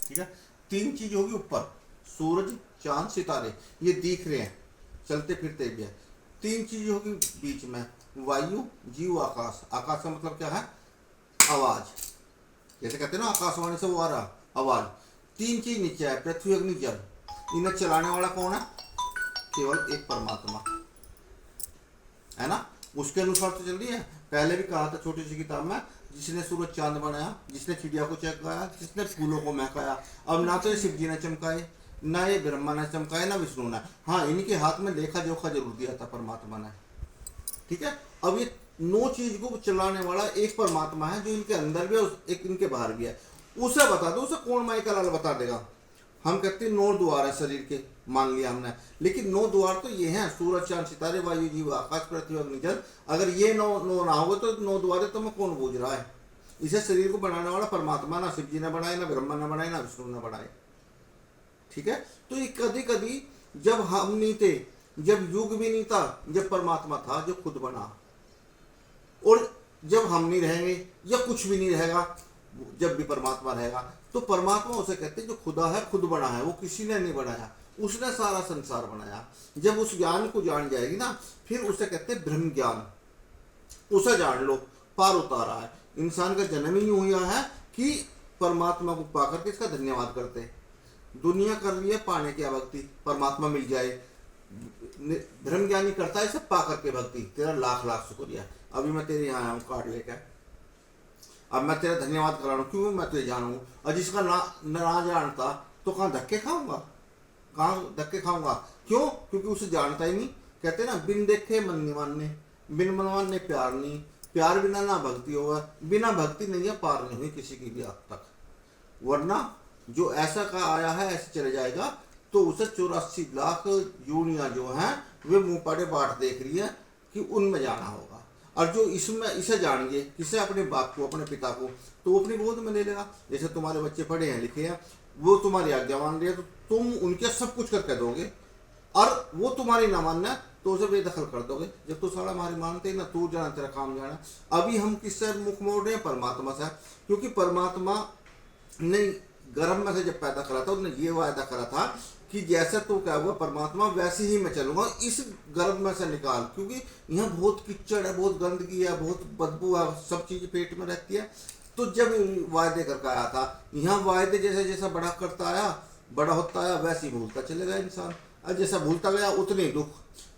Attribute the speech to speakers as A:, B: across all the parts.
A: ठीक है। तीन चीज होगी ऊपर, सूरज चांद सितारे ये दिख रहे हैं, चलते फिरते भी है। तीन चीज होगी बीच में, वायु जीव आकाश। आकाश का मतलब क्या है, आवाज, जैसे कहते हैं ना आकाशवाणी से वो आ रहा आवाज। तीन चीज नीचे है, पृथ्वी अग्नि जल। इन्हें चलाने वाला कौन है, केवल एक परमात्मा है ना, उसके अनुसार तो चल रही है। पहले भी कहा था छोटी सी किताब में, जिसने सूरज चांद बनाया, जिसने चिड़िया को चमकाया, जिसने फूलों को महकाया। अब ना तो ये शिव जी ने चमकाए, ना ये ब्रह्मा ने चमकाए, ना विष्णु ने। हाँ, इनके हाथ में लेखा जोखा जरूर दिया था परमात्मा ने, ठीक है। अब ये नौ चीज को चलाने वाला एक परमात्मा है, जो इनके अंदर भी है, एक इनके बाहर भी है। उसे बता दो, उसे कौन माई का लाल बता देगा। हम कहते हैं 9 द्वार है शरीर के, मान लिया हमने, लेकिन 9 द्वार तो ये हैं, सूरज चांद सितारे वायु जीव आकाश पृथ्वी अग्नि जल। अगर ये 9 ना हो तो 9 द्वार तो मैं कौन बूझ रहा है। इसे शरीर को बनाने वाला परमात्मा, ना शिव जी ने बनाए, ना ब्रह्मा ने बनाए, ना विष्णु ने बनाए, ठीक है। तो ये कभी कभी जब हम नहीं थे, जब युग भी नहीं था, जब परमात्मा था जो खुद बना, और जब हम नहीं रहेंगे या कुछ भी नहीं रहेगा, जब भी परमात्मा रहेगा, तो परमात्मा उसे कहते हैं जो खुदा है, खुद बना है, वो किसी ने नहीं बनाया, उसने सारा संसार बनाया। जब उस ज्ञान को जान जाएगी ना, फिर उसे कहते हैं ब्रह्म ज्ञान। उसे जान लो, पार उतारा है। इंसान का जन्म ही यूं हुआ है कि परमात्मा को पाकर के इसका धन्यवाद करते हैं। दुनिया कर रही है पाने की भक्ति, परमात्मा मिल जाए, ब्रह्म ज्ञानी करता है इसे पाकर के भक्ति, तेरा लाख लाख शुक्रिया, अभी मैं तेरे यहाँ आया हूँ कार्ड लेकर, अब मैं तेरा धन्यवाद कर रहा हूँ, क्यों मैं तुझे जानूँ। और जिसका ना जानता तो कहाँ धक्के खाऊंगा, कहाँ धक्के खाऊंगा, क्यों, क्योंकि उसे जानता ही नहीं। कहते ना, बिन देखे मन नहीं मानने, बिन मन मानने प्यार नहीं, प्यार बिना ना भक्ति होगा, बिना भक्ति नहीं है पार नहीं हुई किसी की भी आज तक। वरना जो ऐसा का आया है ऐसे चले जाएगा, तो उसे 84 लाख यूनियां जो हैं वे मुंह पड़े बाट देख रही है कि उनमें जाना होगा। और जो इसमें इसे जानिए, किसे, अपने बाप को, अपने पिता को, तो वो अपनी गोद में ले लेगा। जैसे तुम्हारे बच्चे पढ़े हैं लिखे हैं, वो तुम्हारी आज्ञा मान रहे हैं, तो तुम उनके सब कुछ करके दोगे, और वो तुम्हारी ना मानना तो उसे बेदखल कर दोगे। जब तो सारा हमारी मानते ना, तू जाना तेरा काम जाना। अभी हम किससे मुख मोड़ रहे हैं, परमात्मा से, क्योंकि परमात्मा ने गर्भ में से जब पैदा करा था, उसने ये वायदा करा था कि जैसे तो क्या हुआ परमात्मा वैसे ही मैं चलूंगा, इस गर्भ में से निकाल, क्योंकि यहाँ बहुत कीचड़ है, बहुत गंदगी है, बहुत बदबू है, सब चीज़ पेट में रहती है। तो जब वायदे करके आया था, यहाँ वायदे जैसे जैसा बड़ा करता आया, बड़ा होता आया, वैसे ही भूलता चलेगा इंसान। और जैसा भूलता गया उतने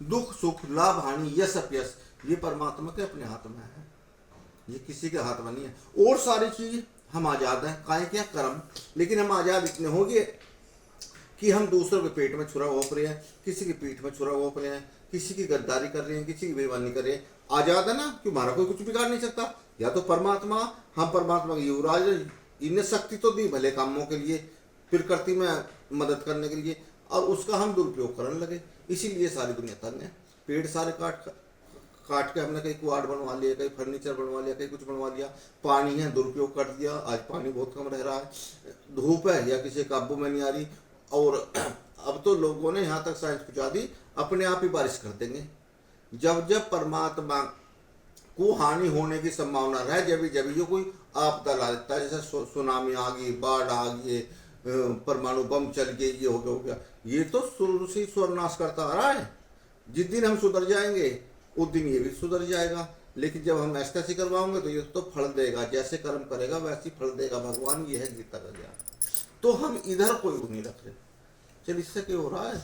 A: दुख सुख लाभ हानि यश अपयश ये परमात्मा के अपने हाथ में है, ये किसी के हाथ में नहीं है। और सारी चीज हम आजाद हैं, काहे क्या कर्म, लेकिन हम आजाद इतने हो गए कि हम दूसरों के पेट में छुरा घोंप रहे हैं, किसी की पीठ में छुरा घोंप रहे हैं, किसी की गद्दारी कर रहे हैं, किसी की बेईमानी कर रहे हैं। आजाद है ना, क्यों, हमारा कोई कुछ बिगाड़ नहीं सकता। या तो परमात्मा, हम परमात्मा के युवराज, इन्हें शक्ति तो दी भले कामों के लिए, प्रकृति में मदद करने के लिए, और उसका हम दुरुपयोग करने लगे। इसीलिए सारी दुनिया तंग है। पेड़ सारे काट के हमने कहीं कुआड़ बनवा लिया, कहीं फर्नीचर बनवा लिया, कहीं कुछ बनवा लिया। पानी है दुरुपयोग कर दिया, आज पानी बहुत कम रह रहा है। धूप है या किसी काबू में नहीं आ रही, और अब तो लोगों ने यहाँ तक साइंस पहुँचा दी, अपने आप ही बारिश कर देंगे। जब जब परमात्मा को हानि होने की संभावना रहे, जब जो कोई आपदा ला देता है, जैसे सुनामी आ गई, बाढ़ आ गई, परमाणु बम चल गए, ये हो गया, ये तो शुरू से स्वर्नाश करता आ रहा है। जिस दिन हम सुधर जाएंगे उस दिन ये भी सुधर जाएगा। लेकिन जब हम ऐसी करवाओगे तो ये तो फल देगा, जैसे कर्म करेगा वैसे फल देगा भगवान, ये है गीता का ज्ञान। तो हम इधर कोई नहीं रख रहे। चल, इससे क्या हो रहा है।